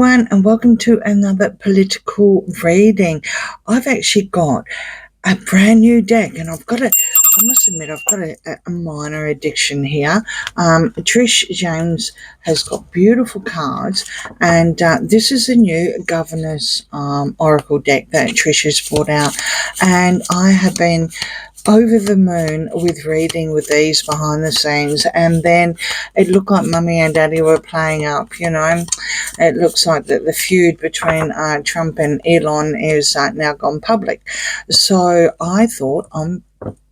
everyone, and welcome to another political reading. I've actually got a brand new deck, and I must admit, I've got a minor addiction here. Trish James has got beautiful cards, and this is a new governess oracle deck that Trish has brought out, and I have been over the moon with reading with these behind the scenes, and then it looked like Mummy and Daddy were playing up. It looks like that the feud between Trump and Elon is now gone public. So I thought,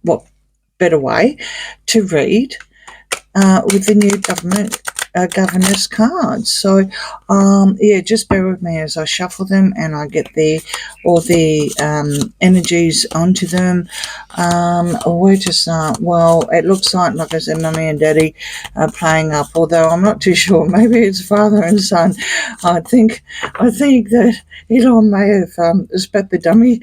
what better way to read with the new governor's cards. So just bear with me as I shuffle them and I get all the energies onto them. Where to start? Well, it looks like I said, Mummy and Daddy are playing up, although I'm not too sure. Maybe it's father and son. I think that Elon may have spat the dummy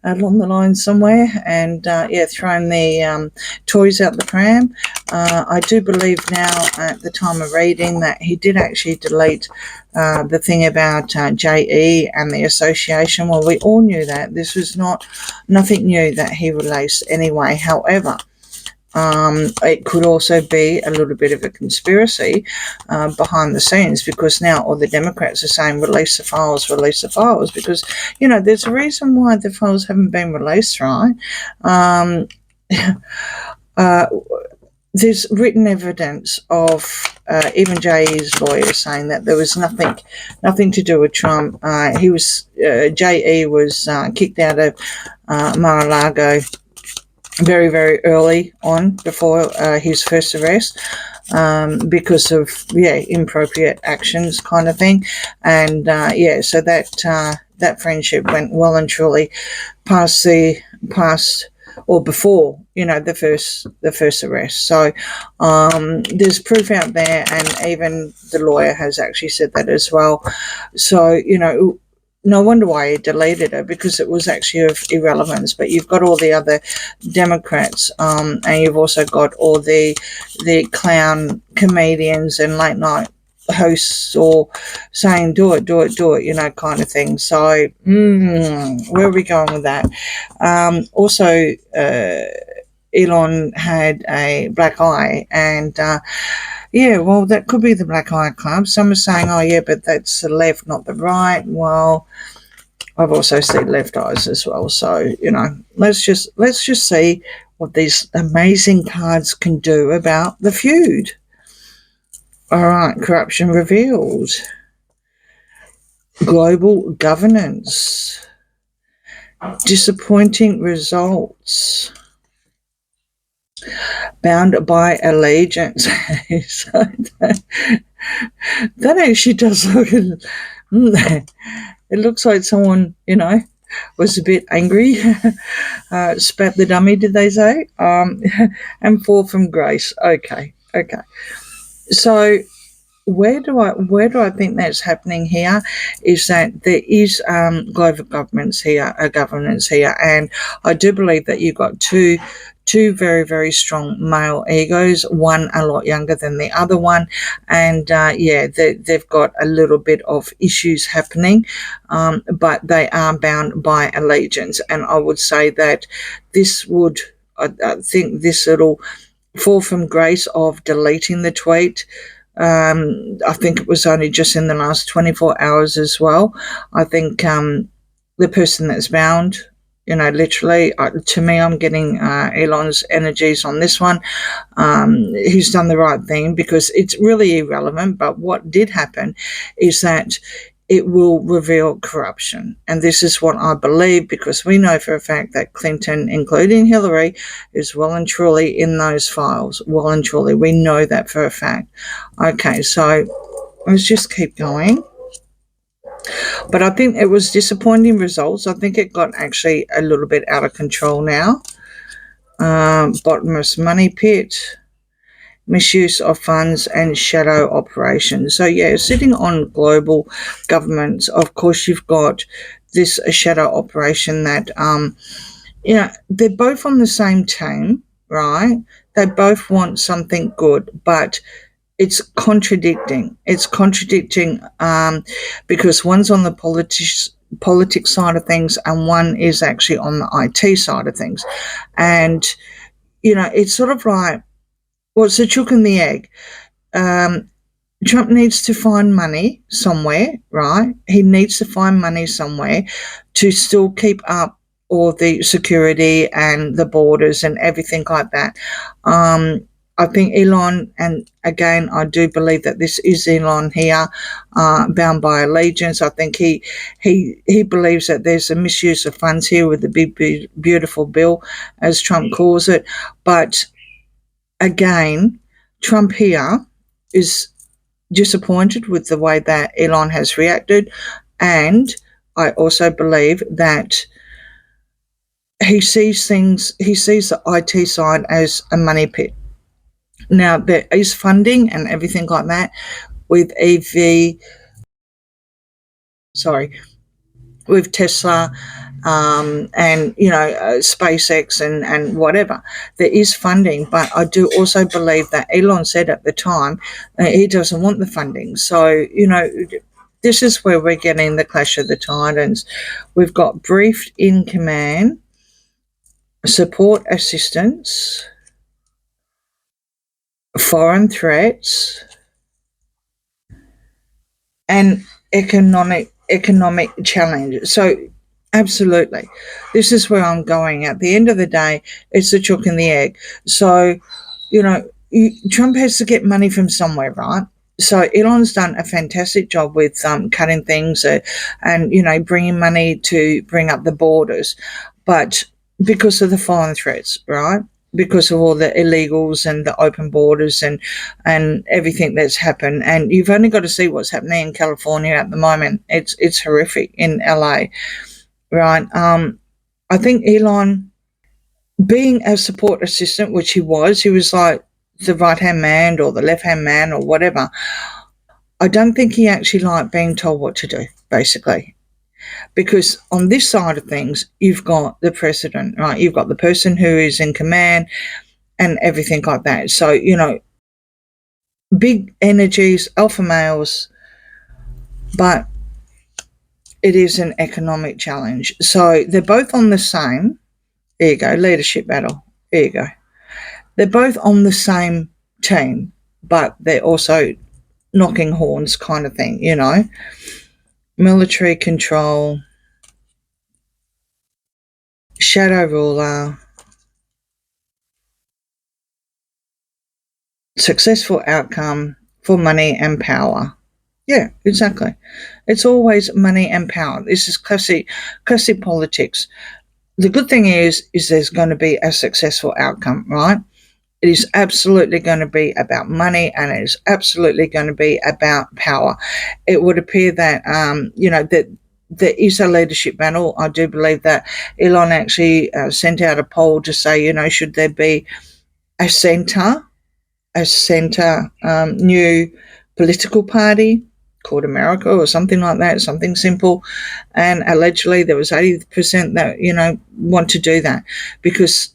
along the line somewhere and thrown the toys out the pram. I do believe now at the time of reading that he did actually delete the thing about JE and the association. Well, we all knew that. This was nothing new that he released anyway. However, it could also be a little bit of a conspiracy behind the scenes, because now all the Democrats are saying release the files, because, there's a reason why the files haven't been released, right? There's written evidence of even JE's lawyer saying that there was nothing to do with Trump. JE was kicked out of Mar-a-Lago very, very early on, before his first arrest, because of inappropriate actions kind of thing. And so that friendship went well and truly past or before the first arrest. So there's proof out there, and even the lawyer has actually said that as well. So no wonder why he deleted it, because it was actually of irrelevance. But you've got all the other Democrats, and you've also got all the clown comedians and late night hosts all saying do it, kind of thing. So where are we going with that? Also, Elon had a black eye, and well, that could be the Black Eye Club. Some are saying, but that's the left, not the right. Well, I've also seen left eyes as well. So, let's just see what these amazing cards can do about the feud. All right, corruption revealed. Global governance. Disappointing results. Bound by allegiance. So that actually does look. It looks like someone, was a bit angry. Spat the dummy, did they say? And fall from grace. Okay. So where do I think that's happening here is that there is global governance here, and I do believe that you've got two very, very strong male egos, one a lot younger than the other one, and they've got a little bit of issues happening, but they are bound by allegiance. And I would say that I think this little fall from grace of deleting the tweet, I think it was only just in the last 24 hours as well. I think the person that's bound, literally, to me, I'm getting Elon's energies on this one. He's done the right thing, because it's really irrelevant. But what did happen is that it will reveal corruption. And this is what I believe, because we know for a fact that Clinton, including Hillary, is well and truly in those files. Well and truly. We know that for a fact. Okay, so let's just keep going. But I think it was disappointing results. I think it got actually a little bit out of control now. Bottomless money pit, misuse of funds, and shadow operations. So sitting on global governments, of course you've got this shadow operation that they're both on the same team, right? They both want something good, but it's contradicting. It's contradicting because one's on the politics side of things and one is actually on the IT side of things. And, it's sort of like, well, it's the chook and the egg. Trump needs to find money somewhere, right? He needs to find money somewhere to still keep up all the security and the borders and everything like that. I think Elon, and again, I do believe that this is Elon here, bound by allegiance. I think he believes that there's a misuse of funds here with the big, beautiful bill, as Trump calls it. But again, Trump here is disappointed with the way that Elon has reacted, and I also believe that he sees the IT side as a money pit. Now, there is funding and everything like that with with Tesla, and SpaceX and whatever. There is funding, but I do also believe that Elon said at the time he doesn't want the funding. So this is where we're getting the clash of the titans. We've got briefed in command, support assistance, foreign threats, and economic challenge. So absolutely, this is where I'm going. At the end of the day, it's the chook and the egg. So Trump has to get money from somewhere, right? So Elon's done a fantastic job with cutting things and bringing money to bring up the borders, but because of the foreign threats, right? Because of all the illegals and the open borders and everything that's happened. And you've only got to see what's happening in California at the moment. It's horrific in LA, right? I think Elon, being a support assistant, which he was like the right-hand man or the left-hand man or whatever, I don't think he actually liked being told what to do, basically. Because on this side of things, you've got the president, right? You've got the person who is in command and everything like that. So, big energies, alpha males, but it is an economic challenge. So they're both on the same, there you go, leadership battle. There you go. They're both on the same team, but they're also knocking horns kind of thing, Military control, shadow ruler, successful outcome for money and power. Yeah, exactly. It's always money and power. This is classic politics. The good thing is there's going to be a successful outcome, right? It is absolutely going to be about money, and it is absolutely going to be about power. It would appear that, that there is a leadership battle. I do believe that Elon actually sent out a poll to say, should there be a centre new political party called America or something like that, something simple. And allegedly there was 80% that, want to do that, because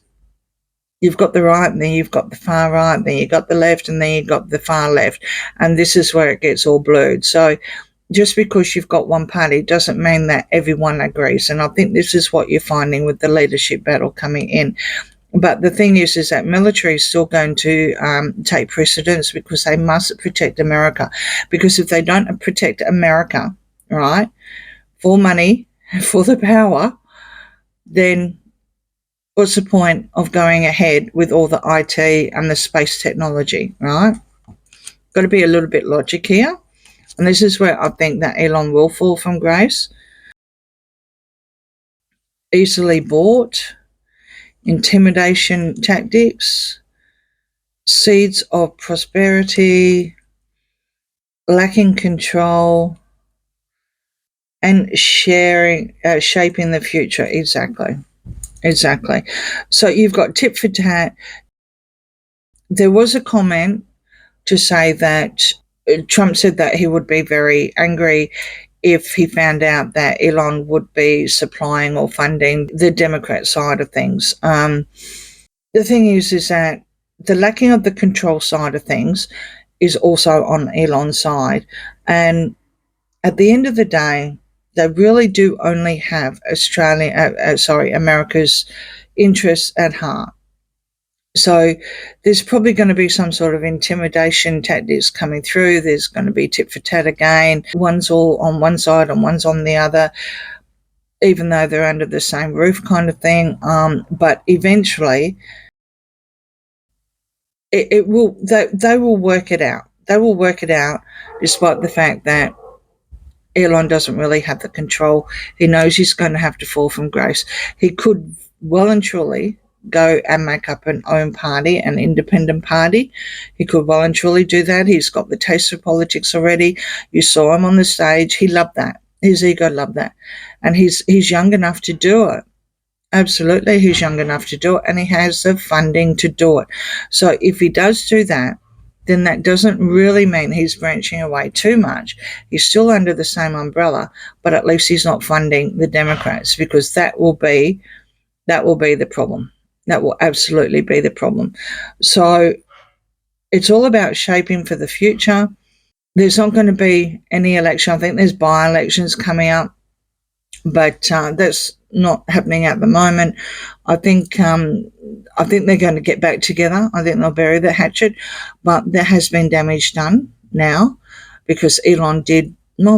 you've got the right, and then you've got the far right, and then you've got the left, and then you've got the far left. And this is where it gets all blurred. So just because you've got one party doesn't mean that everyone agrees. And I think this is what you're finding with the leadership battle coming in. But the thing is that military is still going to take precedence, because they must protect America. Because if they don't protect America, right, for money, for the power, then what's the point of going ahead with all the IT and the space technology, right? Got to be a little bit logic here. And this is where I think that Elon will fall from grace. Easily bought, intimidation tactics, seeds of prosperity, lacking control, and shaping the future. Exactly. So you've got tit for tat. There was a comment to say that Trump said that he would be very angry if he found out that Elon would be supplying or funding the Democrat side of things. The thing is that the lacking of the control side of things is also on Elon's side. And at the end of the day, they really do only have America's interests at heart. So there's probably going to be some sort of intimidation tactics coming through. There's going to be tit for tat again. One's all on one side and one's on the other, even though they're under the same roof kind of thing. But eventually it will, they will work it out. They will work it out despite the fact that Elon doesn't really have the control. He knows he's going to have to fall from grace. He could well and truly go and make up an own party, an independent party. He could well and truly do that. He's got the taste of politics already. You saw him on the stage. He loved that. His ego loved that. And he's young enough to do it. Absolutely, he's young enough to do it, and he has the funding to do it. So if he does do that, then that doesn't really mean he's branching away too much. He's still under the same umbrella, but at least he's not funding the Democrats, because that will be the problem. That will absolutely be the problem. So it's all about shaping for the future. There's not going to be any election. I think there's by-elections coming up, but that's not happening at the moment. I think they're going to get back together. I think they'll bury the hatchet, but there has been damage done now because Elon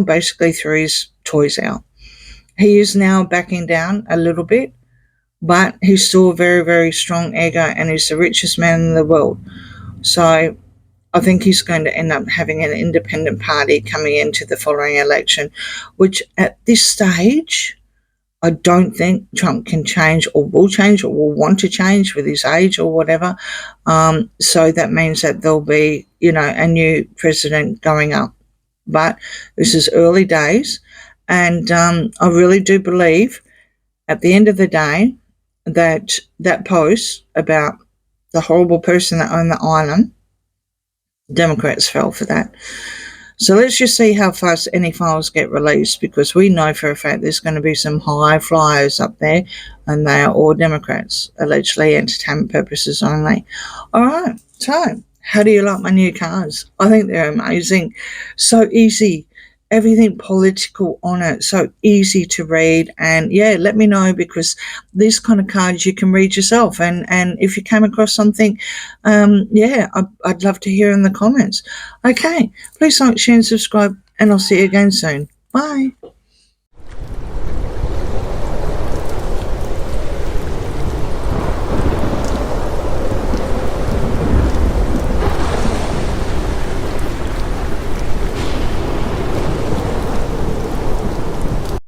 basically threw his toys out. He is now backing down a little bit, but he's still a very, very strong ego, and he's the richest man in the world. So I think he's going to end up having an independent party coming into the following election, which at this stage, I don't think Trump can change or will want to change with his age or whatever. So that means that there'll be, a new president going up. But this is early days, and I really do believe at the end of the day that post about the horrible person that owned the island, Democrats fell for that. So let's just see how fast any files get released, because we know for a fact there's going to be some high flyers up there, and they are all Democrats, allegedly entertainment purposes only. All right, so how do you like my new cards? I think they're amazing. So easy. Everything political on it, so easy to read. And yeah, let me know, because these kind of cards you can read yourself, and if you came across something, I'd love to hear in the comments. Okay, please like, share and subscribe, and I'll see you again soon. Bye.